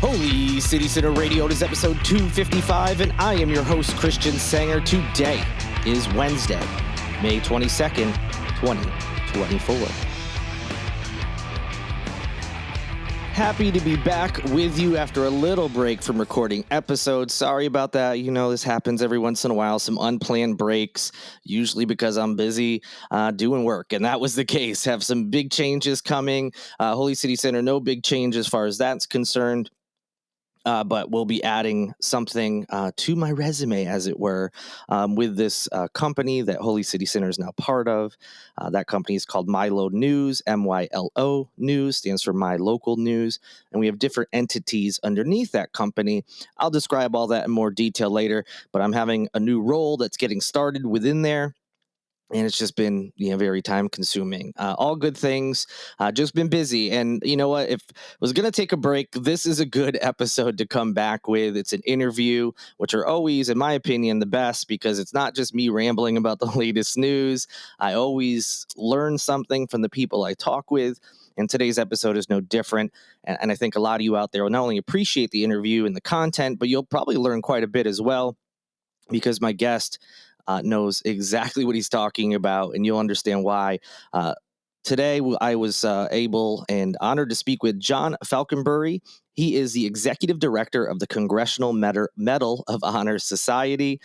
Holy City Center Radio, it is episode 255, and I am your host, Christian Sanger. Today is Wednesday, May 22nd, 2024. Happy to be back with you after a little break from recording episodes. Sorry about that. You know, this happens every once in a while, some unplanned breaks, usually because I'm busy doing work. And that was the case. Have some big changes coming. Holy City Center, no big change as far as that's concerned. But we'll be adding something to my resume, as it were, with this company that Holy City Center is now part of. That company is called Milo News, MYLO News, stands for My Local News. And we have different entities underneath that company. I'll describe all that in more detail later, but I'm having a new role that's getting started within there. And it's just been, very time consuming. All good things. Just been busy. And you know what? If I was going to take a break, this is a good episode to come back with. It's an interview, which are always, in my opinion, the best because it's not just me rambling about the latest news. I always learn something from the people I talk with. And today's episode is no different. And I think a lot of you out there will not only appreciate the interview and the content, but you'll probably learn quite a bit as well because my guest knows exactly what he's talking about, and you'll understand why. Today, I was able and honored to speak with John Falkenbury. He is the executive director of the Congressional Medal of Honor Society,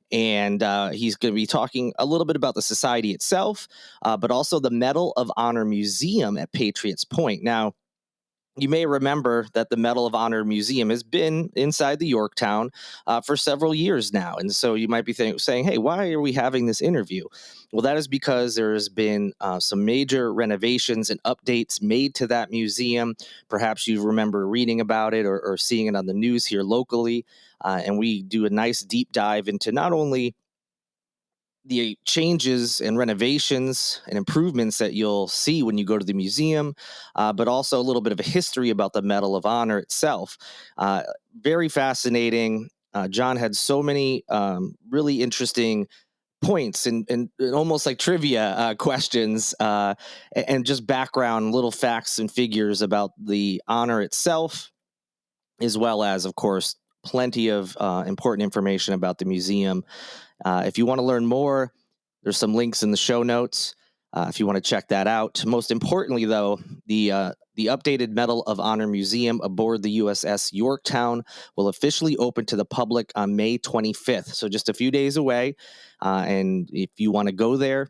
and he's going to be talking a little bit about the society itself, but also the Medal of Honor Museum at Patriots Point. Now, you may remember that the Medal of Honor Museum has been inside the Yorktown for several years now. And so you might be saying, hey, why are we having this interview? Well, that is because there has been some major renovations and updates made to that museum. Perhaps you remember reading about it or seeing it on the news here locally. And we do a nice deep dive into not only the changes and renovations and improvements that you'll see when you go to the museum, but also a little bit of a history about the Medal of Honor itself. Very fascinating. John had so many really interesting points and almost like trivia questions and just background, little facts and figures about the honor itself, as well as, of course, plenty of important information about the museum. If you want to learn more, there's some links in the show notes if you want to check that out. Most importantly, though, the updated Medal of Honor Museum aboard the USS Yorktown will officially open to the public on May 25th, so just a few days away. And if you want to go there,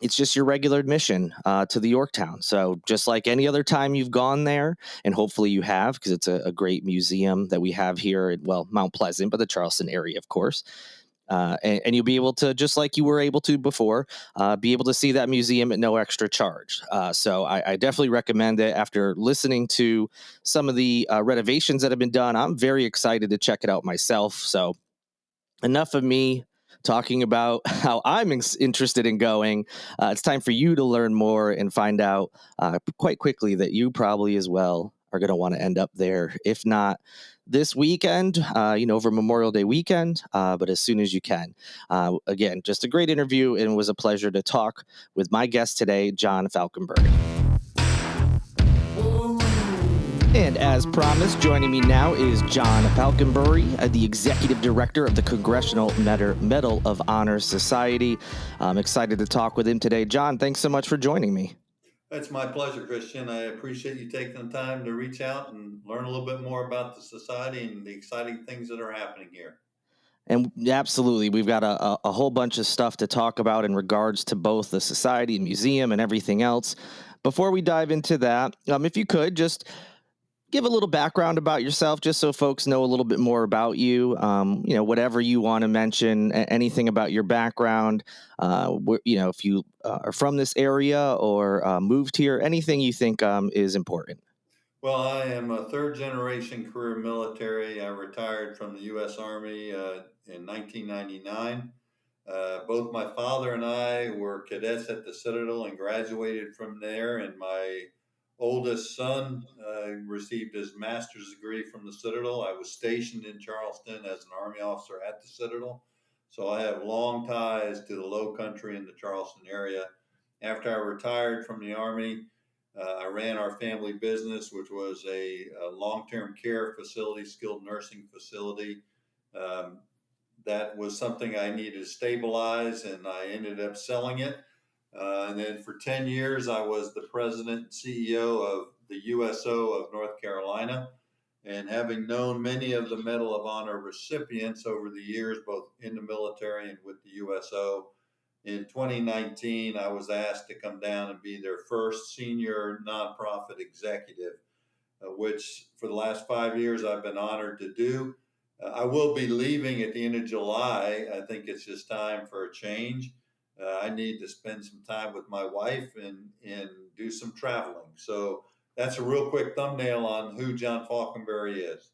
it's just your regular admission to the Yorktown. So just like any other time you've gone there, and hopefully you have, because it's a great museum that we have here at, Mount Pleasant, but the Charleston area, of course. And you'll be able to, just like you were able to before, be able to see that museum at no extra charge. So I definitely recommend it. After listening to some of the renovations that have been done, I'm very excited to check it out myself. So enough of me talking about how I'm interested in going. It's time for you to learn more and find out quite quickly that you probably as well are going to want to end up there. If not this weekend, over Memorial Day weekend, but as soon as you can. Again, just a great interview, and it was a pleasure to talk with my guest today, John Falkenbury. And as promised, joining me now is John Falkenbury, the Executive Director of the Congressional Medal of Honor Society. I'm excited to talk with him today. John, thanks so much for joining me. It's my pleasure, Christian. I appreciate you taking the time to reach out and learn a little bit more about the society and the exciting things that are happening here. And absolutely, we've got a whole bunch of stuff to talk about in regards to both the society, museum, and everything else. Before we dive into that, if you could just give a little background about yourself, just so folks know a little bit more about you. Whatever you want to mention, anything about your background. If you are from this area or moved here, anything you think is important. Well, I am a third generation career military. I retired from the U.S. Army in 1999. Both my father and I were cadets at the Citadel and graduated from there. And my oldest son received his master's degree from the Citadel. I was stationed in Charleston as an Army officer at the Citadel. So I have long ties to the Low Country and the Charleston area. After I retired from the Army, I ran our family business, which was a long-term care facility, skilled nursing facility. Um, that was something I needed to stabilize, and I ended up selling it. And then for 10 years, I was the president and CEO of the USO of North Carolina. And having known many of the Medal of Honor recipients over the years, both in the military and with the USO, in 2019, I was asked to come down and be their first senior nonprofit executive, which for the last 5 years I've been honored to do. I will be leaving at the end of July. I think it's just time for a change. I need to spend some time with my wife and do some traveling. So that's a real quick thumbnail on who John Falkenbury is.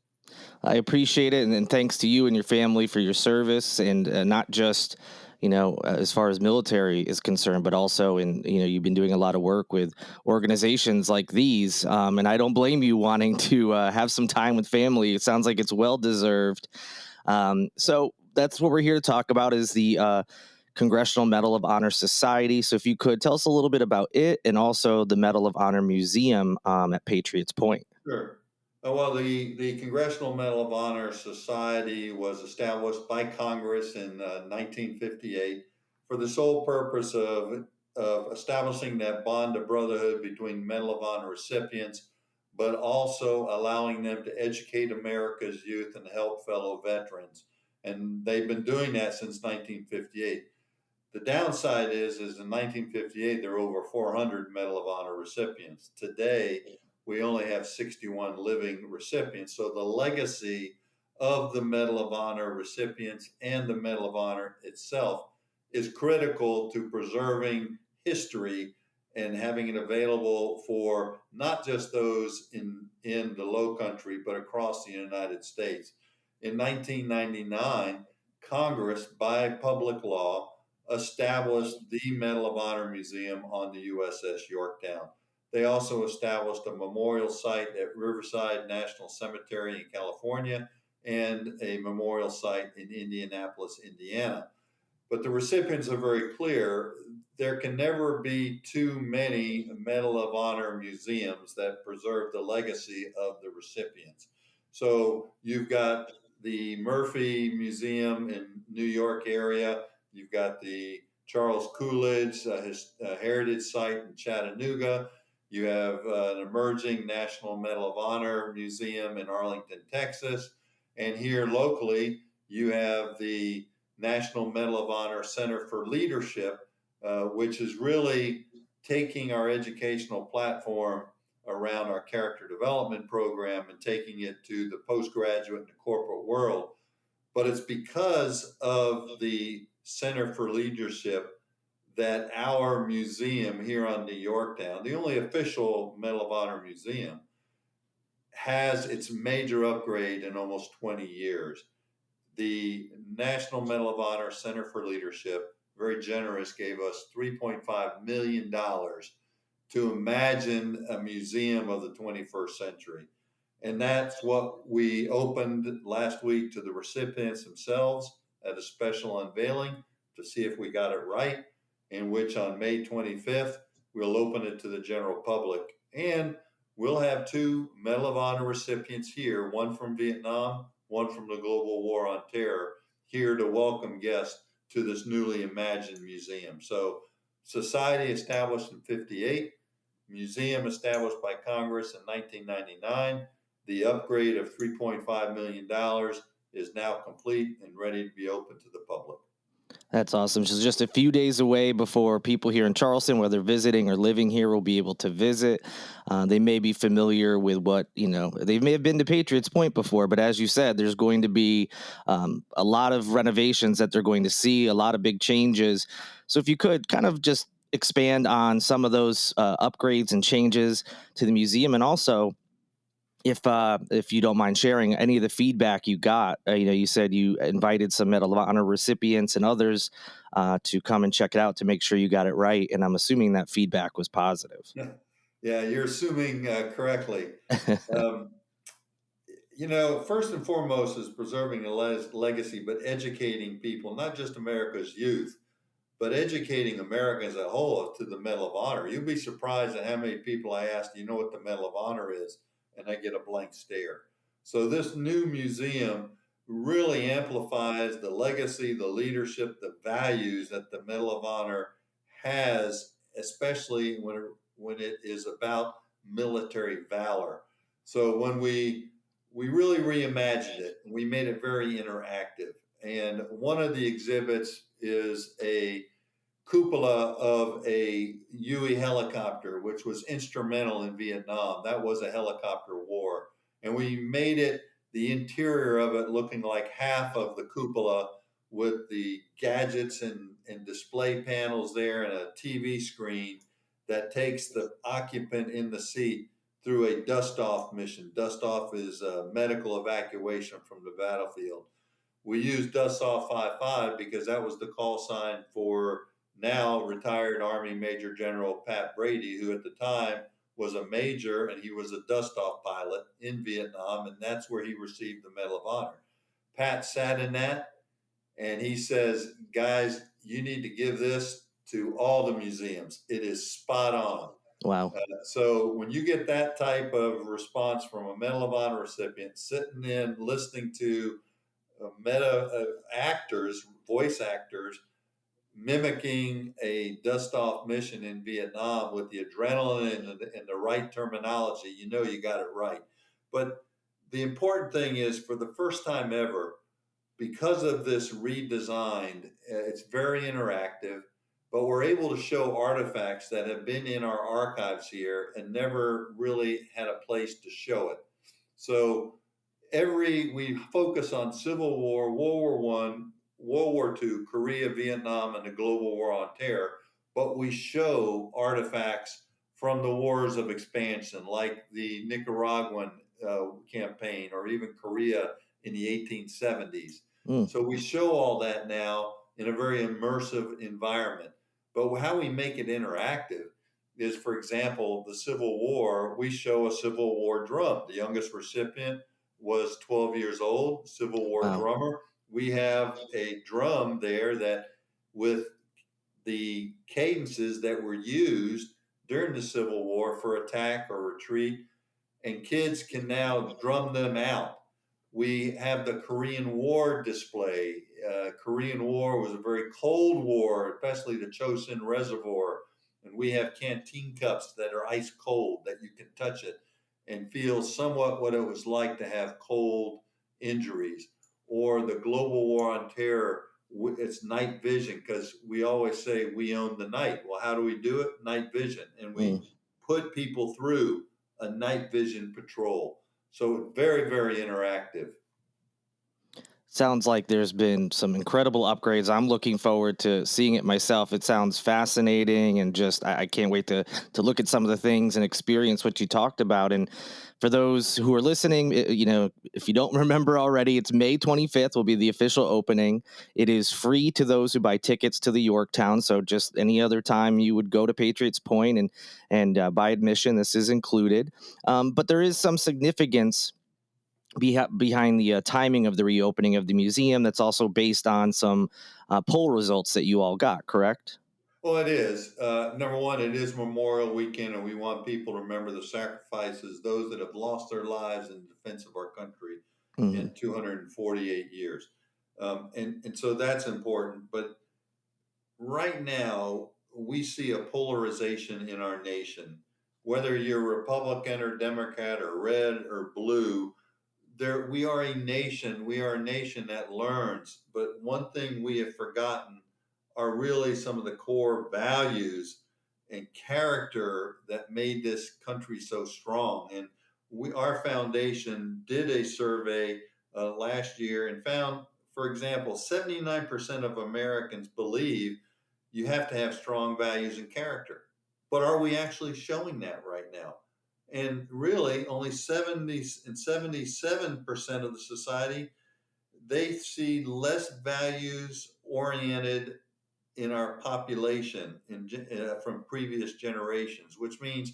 I appreciate it, and thanks to you and your family for your service, and not just, as far as military is concerned, but also you've been doing a lot of work with organizations like these, and I don't blame you wanting to have some time with family. It sounds like it's well deserved. So that's what we're here to talk about is the Congressional Medal of Honor Society. So if you could tell us a little bit about it and also the Medal of Honor Museum at Patriots Point. Sure. Well, the Congressional Medal of Honor Society was established by Congress in 1958 for the sole purpose of establishing that bond of brotherhood between Medal of Honor recipients, but also allowing them to educate America's youth and help fellow veterans. And they've been doing that since 1958. The downside is in 1958, there were over 400 Medal of Honor recipients. Today, we only have 61 living recipients. So the legacy of the Medal of Honor recipients and the Medal of Honor itself is critical to preserving history and having it available for not just those in the Low Country, but across the United States. In 1999, Congress, by public law, established the Medal of Honor Museum on the USS Yorktown. They also established a memorial site at Riverside National Cemetery in California and a memorial site in Indianapolis, Indiana. But the recipients are very clear. There can never be too many Medal of Honor museums that preserve the legacy of the recipients. So you've got the Murphy Museum in New York area. You've got the Charles Coolidge Heritage Site in Chattanooga. You have an emerging National Medal of Honor Museum in Arlington, Texas. And here locally, you have the National Medal of Honor Center for Leadership, which is really taking our educational platform around our character development program and taking it to the postgraduate and the corporate world. But it's because of the Center for Leadership that our museum here on the Yorktown, the only official Medal of Honor museum, has its major upgrade in almost 20 years. The National Medal of Honor Center for Leadership, very generous, gave us $3.5 million to imagine a museum of the 21st century. And that's what we opened last week to the recipients themselves at a special unveiling to see if we got it right, in which on May 25th, we'll open it to the general public. And we'll have two Medal of Honor recipients here, one from Vietnam, one from the Global War on Terror, here to welcome guests to this newly imagined museum. So, society established in 58, museum established by Congress in 1999. The upgrade of $3.5 million is now complete and ready to be open to the public. That's awesome. So just a few days away before people here in Charleston, whether visiting or living here, will be able to visit. They may be familiar with they may have been to Patriots Point before, but as you said, there's going to be a lot of renovations that they're going to see, a lot of big changes. So if you could kind of just expand on some of those upgrades and changes to the museum, and also if you don't mind sharing any of the feedback you got. You said you invited some Medal of Honor recipients and others to come and check it out to make sure you got it right, and I'm assuming that feedback was positive. Yeah, you're assuming correctly. Um, first and foremost is preserving a legacy, but educating people, not just America's youth, but educating America as a whole to the Medal of Honor. You'll be surprised at how many people I ask, do you know what the Medal of Honor is? And I get a blank stare. So this new museum really amplifies the legacy, the leadership, the values that the Medal of Honor has, especially when it is about military valor. So when we really reimagined it, we made it very interactive. And one of the exhibits is a cupola of a Huey helicopter, which was instrumental in Vietnam. That was a helicopter war. And we made it, the interior of it, looking like half of the cupola with the gadgets and display panels there and a TV screen that takes the occupant in the seat through a dust off mission. Dust off is medical evacuation from the battlefield. We used Dust Off 55 because that was the call sign for now retired Army Major General Pat Brady, who at the time was a major and he was a dust off pilot in Vietnam, and that's where he received the Medal of Honor. Pat sat in that and he says, guys, you need to give this to all the museums. It is spot on. Wow. So when you get that type of response from a Medal of Honor recipient sitting in listening to actors, voice actors, mimicking a dust off mission in Vietnam with the adrenaline and the right terminology, you know you got it right. But the important thing is, for the first time ever, because of this redesigned, it's very interactive, but we're able to show artifacts that have been in our archives here and never really had a place to show it. So we focus on Civil War, World War One, World War II, Korea, Vietnam, and the global war on terror, but we show artifacts from the wars of expansion, like the Nicaraguan campaign, or even Korea in the 1870s. Mm. So we show all that now in a very immersive environment. But how we make it interactive is, for example, the Civil War, we show a Civil War drum. The youngest recipient was 12 years old, Civil War Wow. drummer. We have a drum there that, with the cadences that were used during the Civil War for attack or retreat, and kids can now drum them out. We have the Korean War display. Korean War was a very cold war, especially the Chosin Reservoir. And we have canteen cups that are ice cold, that you can touch it and feel somewhat what it was like to have cold injuries. Or the global war on terror, it's night vision, because we always say we own the night. Well, how do we do it? Night vision. And we Mm. put people through a night vision patrol. So very, very interactive. Sounds like there's been some incredible upgrades. I'm looking forward to seeing it myself. It sounds fascinating, and just I can't wait to look at some of the things and experience what you talked about. And for those who are listening, if you don't remember already, it's May 25th will be the official opening. It is free to those who buy tickets to the Yorktown. So just any other time you would go to Patriots Point and buy admission, this is included. But there is some significance behind the timing of the reopening of the museum that's also based on some poll results that you all got, correct? Well, it is. Number one, it is Memorial Weekend, and we want people to remember the sacrifices, those that have lost their lives in defense of our country Hmm. in 248 years. And so that's important. But right now, we see a polarization in our nation. Whether you're Republican or Democrat or red or blue, we are a nation that learns. But one thing we have forgotten are really some of the core values and character that made this country so strong. And our foundation did a survey last year and found, for example, 79% of Americans believe you have to have strong values and character. But are we actually showing that right now? And really, only 77% of the society, they see less values oriented in our population from previous generations, which means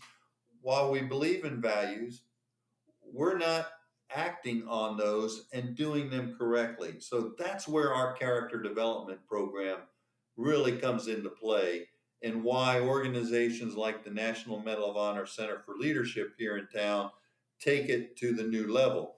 while we believe in values, we're not acting on those and doing them correctly. So that's where our character development program really comes into play, and why organizations like the National Medal of Honor Center for Leadership here in town take it to the new level.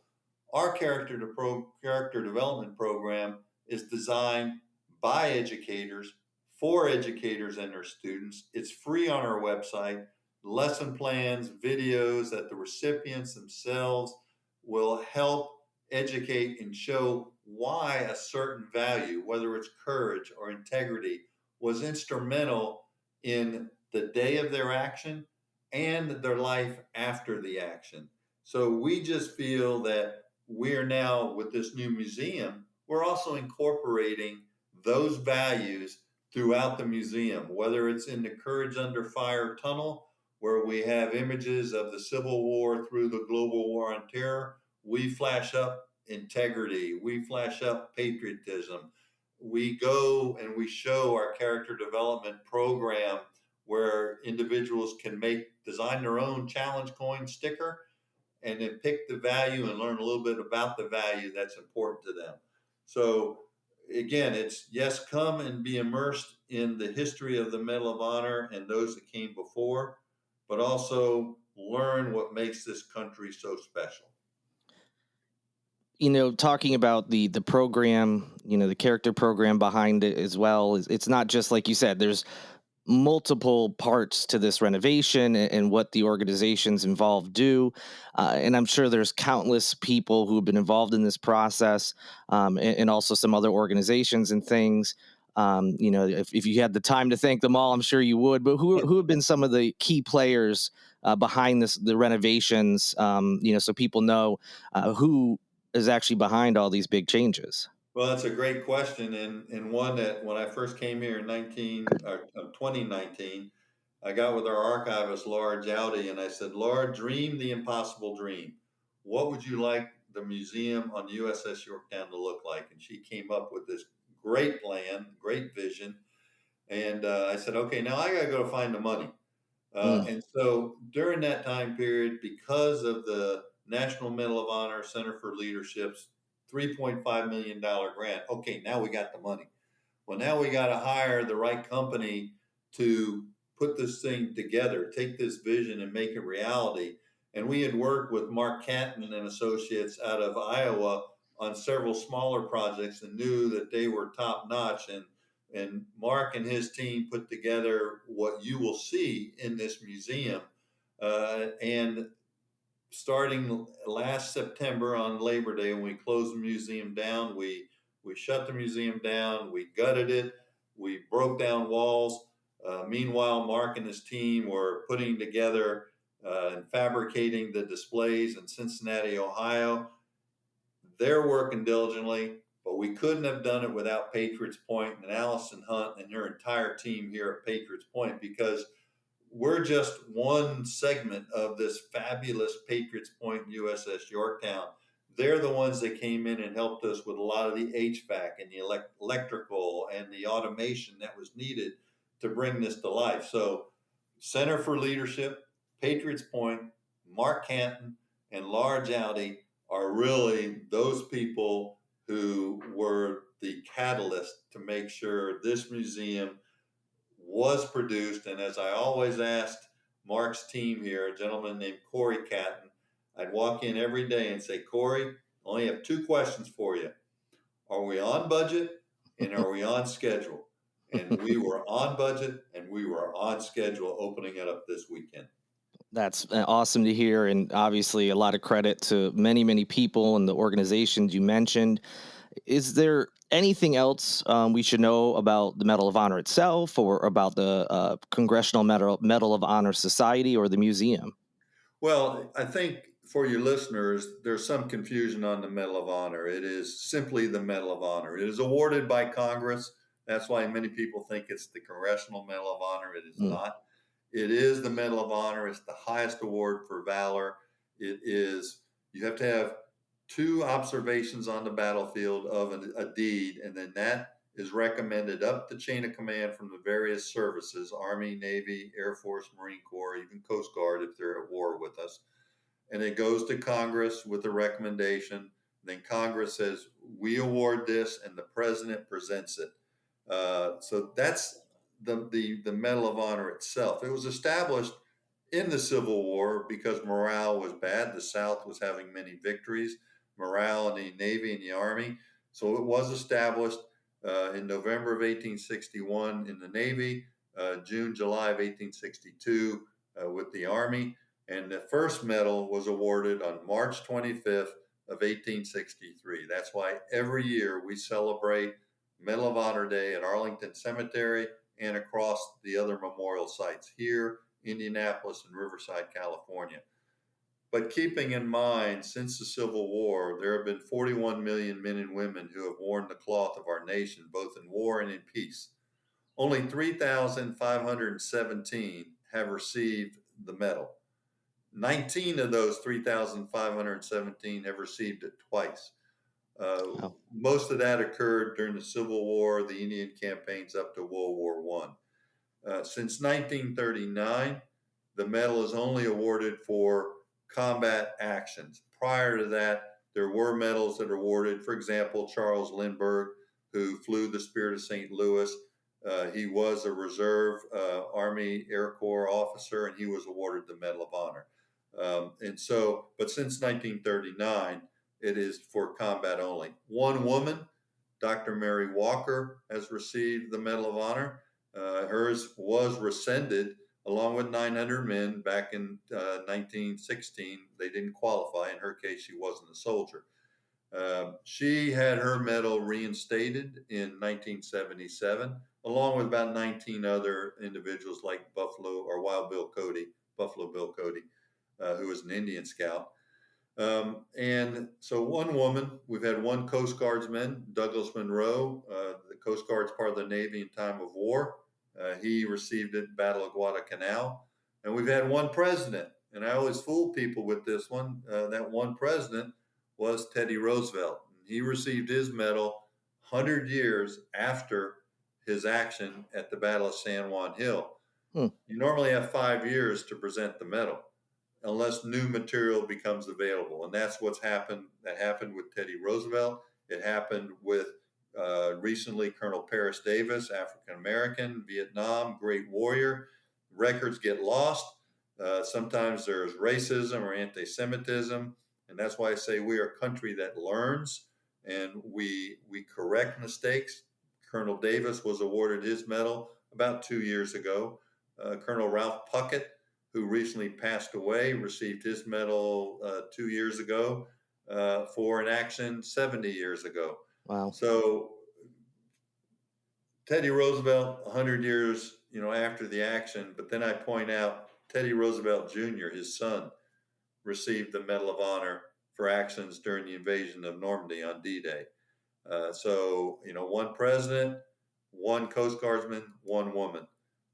Our character development program is designed by educators for educators and their students. It's free on our website. Lesson plans, videos that the recipients themselves will help educate and show why a certain value, whether it's courage or integrity, was instrumental in the day of their action and their life after the action. So we just feel that we're now, with this new museum, we're also incorporating those values throughout the museum, whether it's in the Courage Under Fire tunnel, where we have images of the Civil War through the global war on terror. We flash up integrity, we flash up patriotism. We go and we show our character development program where individuals can design their own challenge coin sticker and then pick the value and learn a little bit about the value that's important to them. So again, it's yes, come and be immersed in the history of the Medal of Honor and those that came before, but also learn what makes this country so special. Talking about the program, the character program behind it as well, it's not just like you said. There's multiple parts to this renovation and what the organizations involved do. And I'm sure there's countless people who have been involved in this process, and also some other organizations and things. If you had the time to thank them all, I'm sure you would. But who have been some of the key players behind the renovations? So people know who is actually behind all these big changes. Well, that's a great question, and one that when I first came here in 2019, I got with our archivist, Laura Jowdy, and I said, Laura, dream the impossible dream. What would you like the museum on USS Yorktown to look like? And she came up with this great plan, great vision. And I said, okay, now I got to go find the money. Mm. And so during that time period, because of the National Medal of Honor Center for Leadership's $3.5 million grant, okay, now we got the money. Well, now we got to hire the right company to put this thing together, take this vision and make it reality. And we had worked with Mark Canton and Associates out of Iowa on several smaller projects and knew that they were top notch. And Mark and his team put together what you will see in this museum. And starting last September on Labor Day, when we closed the museum down, we shut the museum down, we gutted it, we broke down walls. Meanwhile, Mark and his team were putting together and fabricating the displays in Cincinnati, Ohio. They're working diligently, but we couldn't have done it without Patriots Point and Allison Hunt and their entire team here at Patriots Point, because we're just one segment of this fabulous Patriots Point USS Yorktown. They're the ones that came in and helped us with a lot of the HVAC and the electrical and the automation that was needed to bring this to life. So, Center for Leadership, Patriots Point, Mark Canton, and Laura Jowdy are really those people who were the catalyst to make sure this museum was produced. And as I always asked Mark's team here, a gentleman named Corey Catton, I'd walk in every day and say, Corey, I only have two questions for you. Are we on budget and are we on schedule? And we were on budget and we were on schedule opening it up this weekend. That's awesome to hear. And obviously, a lot of credit to many, many people and the organizations you mentioned. Is there anything else we should know about the Medal of Honor itself, or about the Congressional Medal of Honor Society, or the museum? Well, I think for your listeners, there's some confusion on the Medal of Honor. It is simply the Medal of Honor. It is awarded by Congress. That's why many people think it's the Congressional Medal of Honor. It is Mm. not. It is the Medal of Honor. It's the highest award for valor. It is, you have to have two observations on the battlefield of a deed, and then that is recommended up the chain of command from the various services, Army, Navy, Air Force, Marine Corps, even Coast Guard if they're at war with us. And it goes to Congress with a recommendation. Then Congress says, we award this, and the president presents it So that's the Medal of Honor itself. It was established in the Civil War because morale was bad. The South was having many victories, morale in the Navy and the Army. So it was established in November of 1861 in the Navy, June, July of 1862 with the Army. And the first medal was awarded on March 25th of 1863. That's why every year we celebrate Medal of Honor Day at Arlington Cemetery and across the other memorial sites here, Indianapolis, and Riverside, California. But keeping in mind, since the Civil War, there have been 41 million men and women who have worn the cloth of our nation, both in war and in peace. Only 3,517 have received the medal. 19 of those 3,517 have received it twice. Wow. Most of that occurred during the Civil War, the Indian campaigns up to World War I. Since 1939, the medal is only awarded for combat actions. Prior to that, there were medals that are awarded. For example, Charles Lindbergh, who flew the Spirit of St. Louis, he was a reserve Army Air Corps officer, and he was awarded the Medal of Honor. But since 1939, it is for combat only. One woman, Dr. Mary Walker, has received the Medal of Honor. Hers was rescinded along with 900 men back in 1916. They didn't qualify. In her case, she wasn't a soldier. She had her medal reinstated in 1977, along with about 19 other individuals like Wild Bill Cody, Buffalo Bill Cody, who was an Indian scout. And so one woman, we've had one Coast Guardsman, Douglas Monroe, the Coast Guard's part of the Navy in time of war. He received it at Battle of Guadalcanal. And we've had one president, and I always fool people with this one. That one president was Teddy Roosevelt. He received his medal 100 years after his action at the Battle of San Juan Hill. Hmm. You normally have 5 years to present the medal unless new material becomes available. And that's what's happened. That happened with Teddy Roosevelt. It happened with recently Colonel Paris Davis, African American, Vietnam, great warrior. Records get lost. Sometimes there's racism or anti-Semitism. And that's why I say we are a country that learns and we correct mistakes. Colonel Davis was awarded his medal about 2 years ago. Colonel Ralph Puckett, who recently passed away, received his medal 2 years ago for an action 70 years ago. Wow. So Teddy Roosevelt, 100 years, after the action, but then I point out Teddy Roosevelt Jr., his son, received the Medal of Honor for actions during the invasion of Normandy on D-Day. So, one president, one Coast Guardsman, one woman.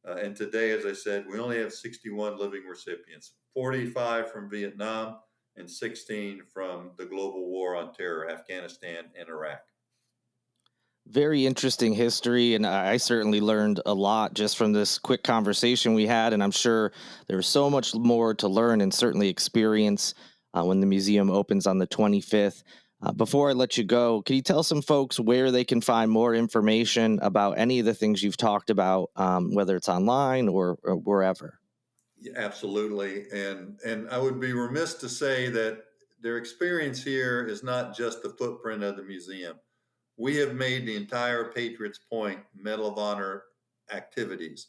And today, as I said, we only have 61 living recipients, 45 from Vietnam and 16 from the global war on terror, Afghanistan and Iraq. Very interesting history, and I certainly learned a lot just from this quick conversation we had. And I'm sure there's so much more to learn and certainly experience when the museum opens on the 25th. Before I let you go, can you tell some folks where they can find more information about any of the things you've talked about, whether it's online or wherever? Yeah, absolutely. And I would be remiss to say that their experience here is not just the footprint of the museum. We have made the entire Patriots Point Medal of Honor activities.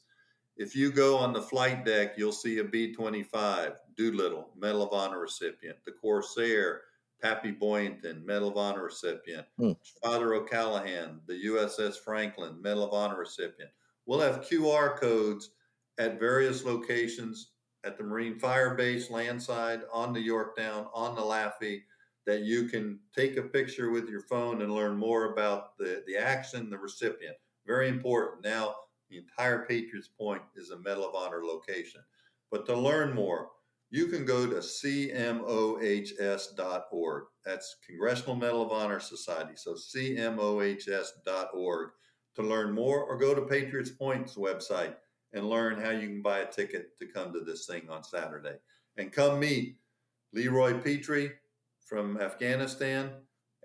If you go on the flight deck, you'll see a B-25, Doolittle, Medal of Honor recipient. The Corsair, Pappy Boynton, Medal of Honor recipient. Hmm. Father O'Callahan, the USS Franklin, Medal of Honor recipient. We'll have QR codes at various locations at the Marine Fire Base, landside, on the Yorktown, on the Laffey, that you can take a picture with your phone and learn more about the action, the recipient. Very important. Now, the entire Patriots Point is a Medal of Honor location. But to learn more, you can go to cmohs.org. That's Congressional Medal of Honor Society. So cmohs.org to learn more, or go to Patriots Point's website and learn how you can buy a ticket to come to this thing on Saturday. And come meet Leroy Petrie from Afghanistan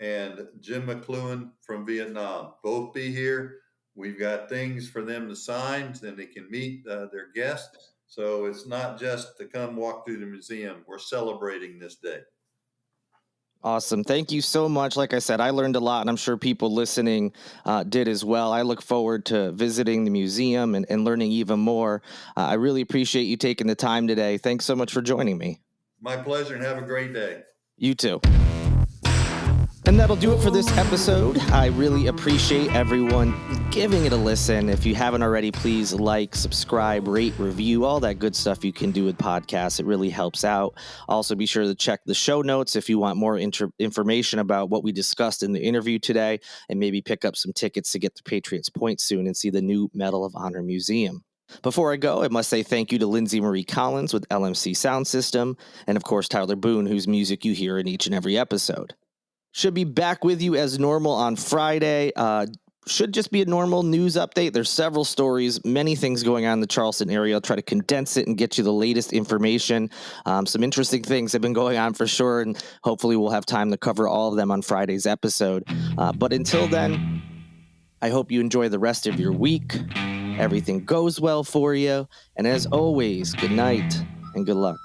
and Jim McLuhan from Vietnam. Both be here. We've got things for them to sign, then they can meet their guests. So it's not just to come walk through the museum. We're celebrating this day. Awesome. Thank you so much. Like I said, I learned a lot, and I'm sure people listening did as well. I look forward to visiting the museum and learning even more. I really appreciate you taking the time today. Thanks so much for joining me. My pleasure, and have a great day. You too. And that'll do it for this episode. I really appreciate everyone giving it a listen. If you haven't already, please like, subscribe, rate, review, all that good stuff you can do with podcasts. It really helps out. Also, be sure to check the show notes if you want more information about what we discussed in the interview today, and maybe pick up some tickets to get to Patriots Point soon and see the new Medal of Honor Museum. Before I go, I must say thank you to Lindsay Marie Collins with LMC Soundsystem, and of course, Tyler Boone, whose music you hear in each and every episode. Should be back with you as normal on Friday. Should just be a normal news update. There's several stories, many things going on in the Charleston area. I'll try to condense it and get you the latest information. Some interesting things have been going on for sure, and hopefully we'll have time to cover all of them on Friday's episode. But until then, I hope you enjoy the rest of your week. Everything goes well for you. And as always, good night and good luck.